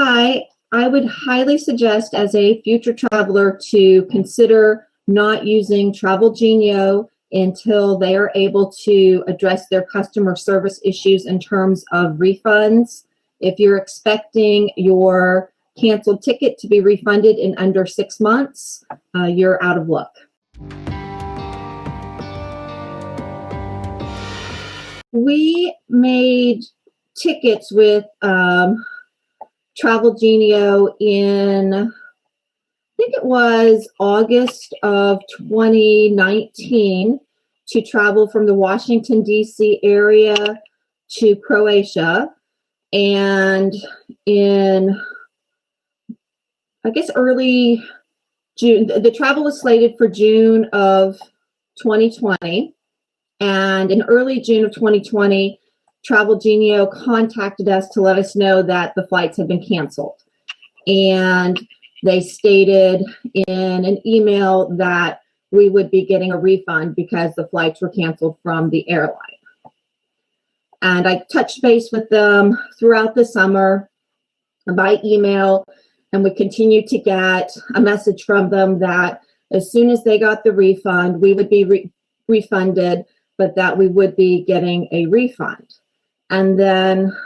Hi, I would highly suggest as a future traveler to consider not using Travelgenio until they are able to address their customer service issues in terms of refunds. If you're expecting your canceled ticket to be refunded in under 6 months, you're out of luck. We made tickets with Travelgenio in, I think it was August of 2019, to travel from the Washington, D.C. area to Croatia. And in, I guess, early June, the travel was slated for June of 2020. And in early June of 2020, Travelgenio contacted us to let us know that the flights had been canceled. And they stated in an email that we would be getting a refund because the flights were canceled from the airline. And I touched base with them throughout the summer by email, and we continued to get a message from them that as soon as they got the refund, we would be refunded, but that we would be getting a refund. And then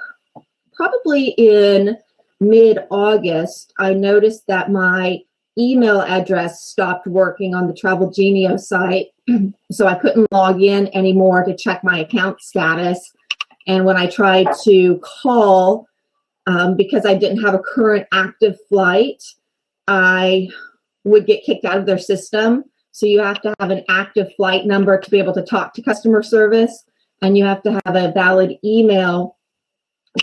probably in mid-August, I noticed that my email address stopped working on the Travelgenio site, so I couldn't log in anymore to check my account status. And when I tried to call, because I didn't have a current active flight, I would get kicked out of their system. So you have to have an active flight number to be able to talk to customer service, and you have to have a valid email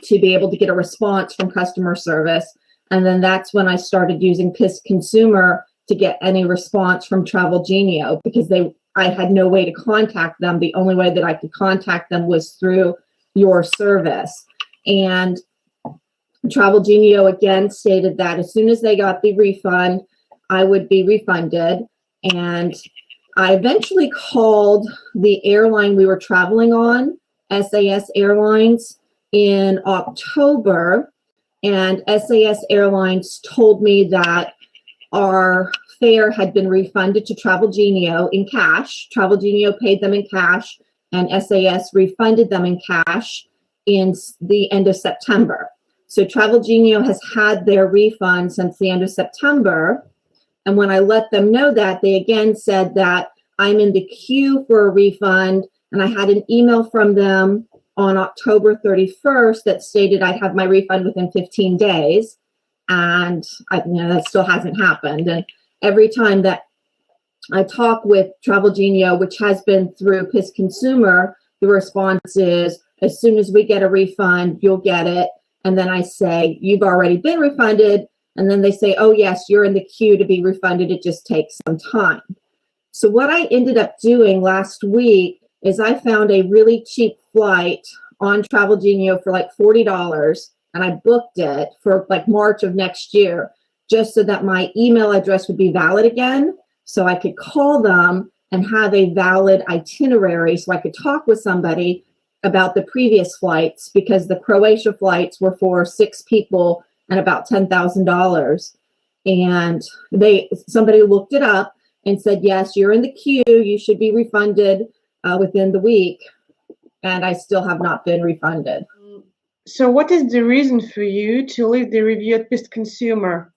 to be able to get a response from customer service. And then that's when I started using PissedConsumer to get any response from Travelgenio, because I had no way to contact them. The only way that I could contact them was through your service. And Travelgenio again stated that as soon as they got the refund, I would be refunded. And I eventually called the airline we were traveling on, SAS Airlines, in October, and SAS Airlines told me that our fare had been refunded to Travelgenio in cash. Travelgenio paid them in cash, and SAS refunded them in cash in the end of September. So Travelgenio has had their refund since the end of September. And when I let them know that, they again said that I'm in the queue for a refund. And I had an email from them on October 31st that stated I'd have my refund within 15 days. And that still hasn't happened. And every time that I talk with Travelgenio, which has been through PissedConsumer, the response is, as soon as we get a refund, you'll get it. And then I say, you've already been refunded. And then they say, oh, yes, you're in the queue to be refunded. It just takes some time. So what I ended up doing last week is I found a really cheap flight on Travelgenio for like $40. And I booked it for like March of next year, just so that my email address would be valid again. So I could call them and have a valid itinerary so I could talk with somebody about the previous flights, because the Croatia flights were for 6 people and about $10,000. And somebody looked it up and said, yes, you're in the queue. You should be refunded within the week. And I still have not been refunded. So what is the reason for you to leave the review at PissedConsumer?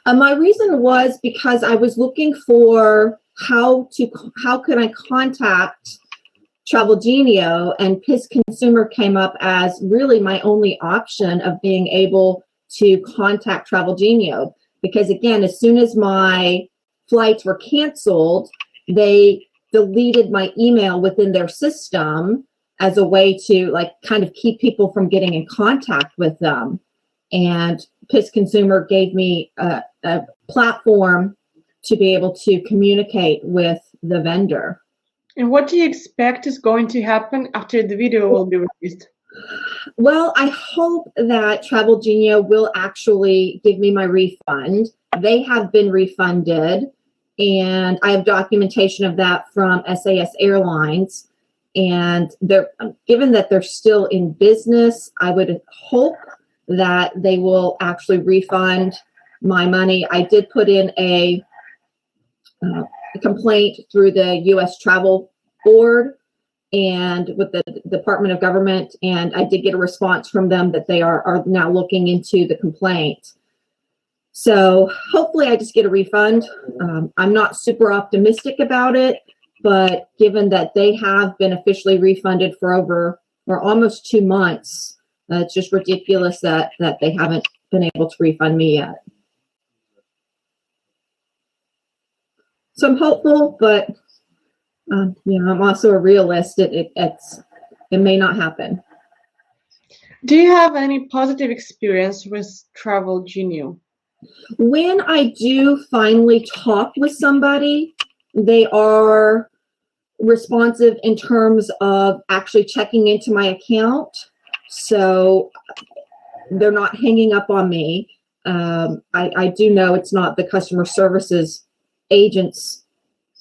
My reason was because I was looking for how could I contact Travelgenio, and PissedConsumer came up as really my only option of being able to contact Travelgenio. Because again, as soon as my flights were canceled, they deleted my email within their system as a way to kind of keep people from getting in contact with them. And PissedConsumer gave me a platform to be able to communicate with the vendor. And what do you expect is going to happen after the video will be released? Well, I hope that Travelgenio will actually give me my refund. They have been refunded, and I have documentation of that from SAS Airlines. And given that they're still in business, I would hope that they will actually refund my money. I did put in a complaint through the U.S. Travel Board and with the Department of Government, and I did get a response from them that they are now looking into the complaint. So hopefully I just get a refund. I'm not super optimistic about it, but given that they have been officially refunded for almost 2 months, it's just ridiculous that they haven't been able to refund me yet. So I'm hopeful, but I'm also a realist. It may not happen. Do you have any positive experience with Travelgenio? When I do finally talk with somebody, they are responsive in terms of actually checking into my account. So they're not hanging up on me. I do know it's not the customer services agent's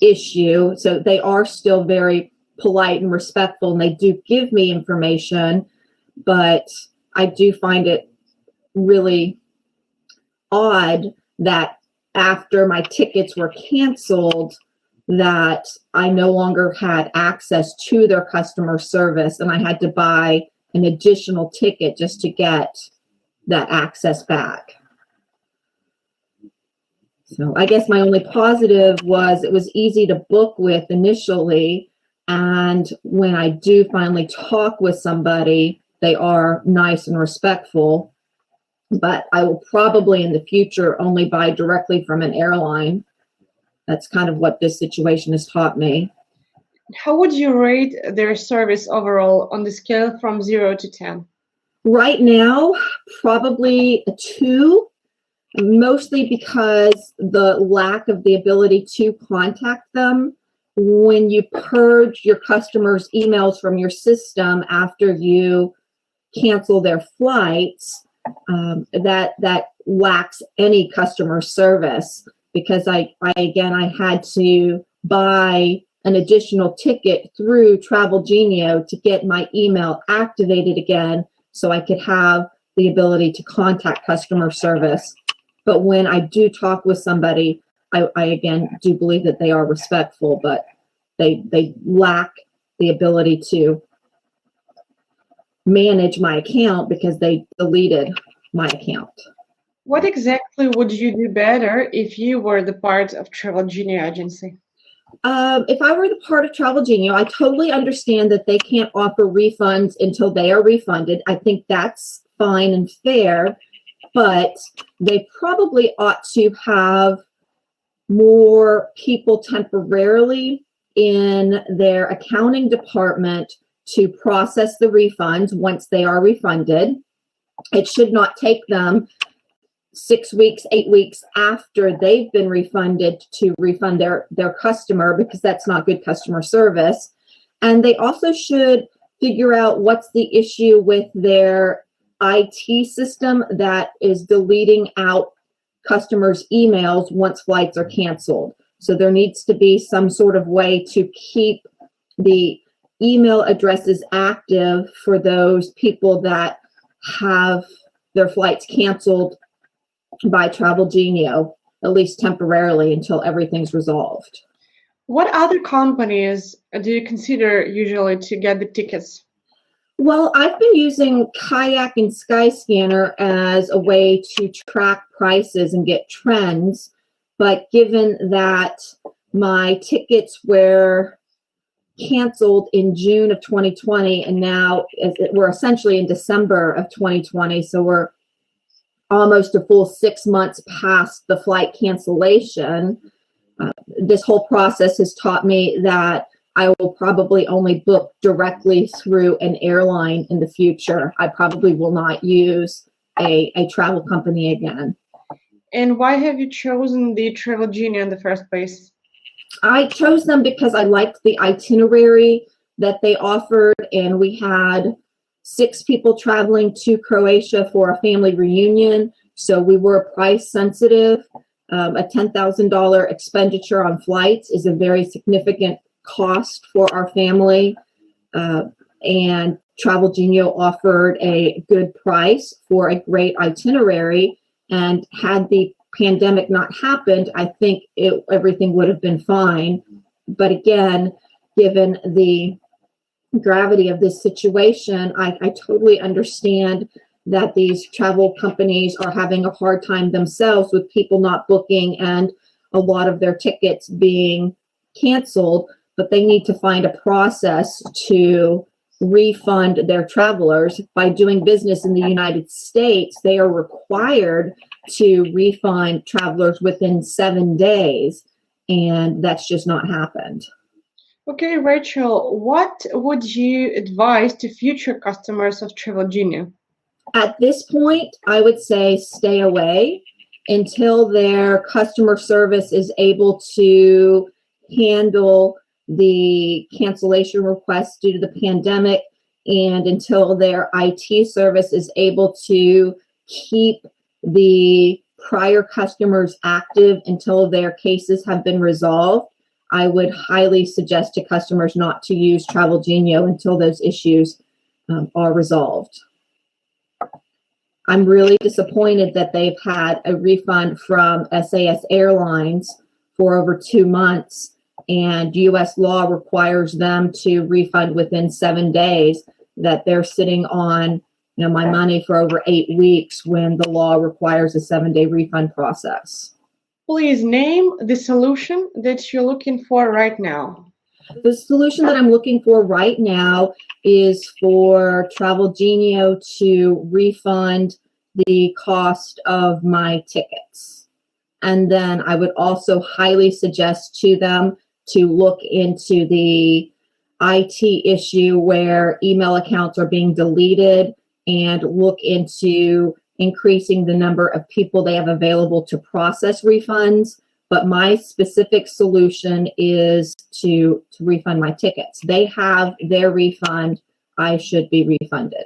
issue. So they are still very polite and respectful, and they do give me information, but I do find it really odd that after my tickets were canceled, that I no longer had access to their customer service, and I had to buy an additional ticket just to get that access back. So I guess my only positive was it was easy to book with initially, and when I do finally talk with somebody, they are nice and respectful. But I will probably in the future only buy directly from an airline. That's kind of what this situation has taught me. How would you rate their service overall on the scale from 0 to 10? Right now, probably a 2, mostly because the lack of the ability to contact them. When you purge your customers' emails from your system after you cancel their flights, that lacks any customer service, because I had to buy an additional ticket through Travelgenio to get my email activated again so I could have the ability to contact customer service. But when I do talk with somebody, I again do believe that they are respectful, but they lack the ability to manage my account because they deleted my account. What exactly would you do better if you were the part of Travelgenio agency? If I were the part of Travelgenio, I totally understand that they can't offer refunds until they are refunded. I think that's fine and fair, but they probably ought to have more people temporarily in their accounting department to process the refunds once they are refunded. It should not take them 6 weeks, 8 weeks after they've been refunded to refund their customer, because that's not good customer service. And they also should figure out what's the issue with their IT system that is deleting out customers' emails once flights are canceled. So there needs to be some sort of way to keep the email addresses active for those people that have their flights canceled by Travelgenio, at least temporarily, until everything's resolved. What other companies do you consider usually to get the tickets? Well, I've been using Kayak and Skyscanner as a way to track prices and get trends, but given that my tickets were canceled in June of 2020, and now we're essentially in December of 2020, so we're almost a full 6 months past the flight cancellation. This whole process has taught me that I will probably only book directly through an airline in the future. I probably will not use a travel company again. And why have you chosen the Travelgenio in the first place? I chose them because I liked the itinerary that they offered, and we had 6 people traveling to Croatia for a family reunion, so we were price sensitive. A $10,000 expenditure on flights is a very significant cost for our family. and Travelgenio offered a good price for a great itinerary. And had the pandemic not happened, I think everything would have been fine. But again, given the gravity of this situation, I totally understand that these travel companies are having a hard time themselves with people not booking and a lot of their tickets being canceled, but they need to find a process to refund their travelers. By doing business in the United States, they are required to refund travelers within 7 days, and that's just not happened. Okay, Rachel, what would you advise to future customers of Travelgenio? At this point, I would say stay away until their customer service is able to handle the cancellation requests due to the pandemic, and until their IT service is able to keep the prior customers active until their cases have been resolved. I would highly suggest to customers not to use Travelgenio until those issues are resolved. I'm really disappointed that they've had a refund from SAS Airlines for over 2 months, and US law requires them to refund within 7 days, that they're sitting on my money for over 8 weeks when the law requires a 7-day refund process. Please name the solution that you're looking for right now. The solution that I'm looking for right now is for Travelgenio to refund the cost of my tickets. And then I would also highly suggest to them to look into the IT issue where email accounts are being deleted, and look into increasing the number of people they have available to process refunds. But my specific solution is to refund my tickets. They have their refund. I should be refunded.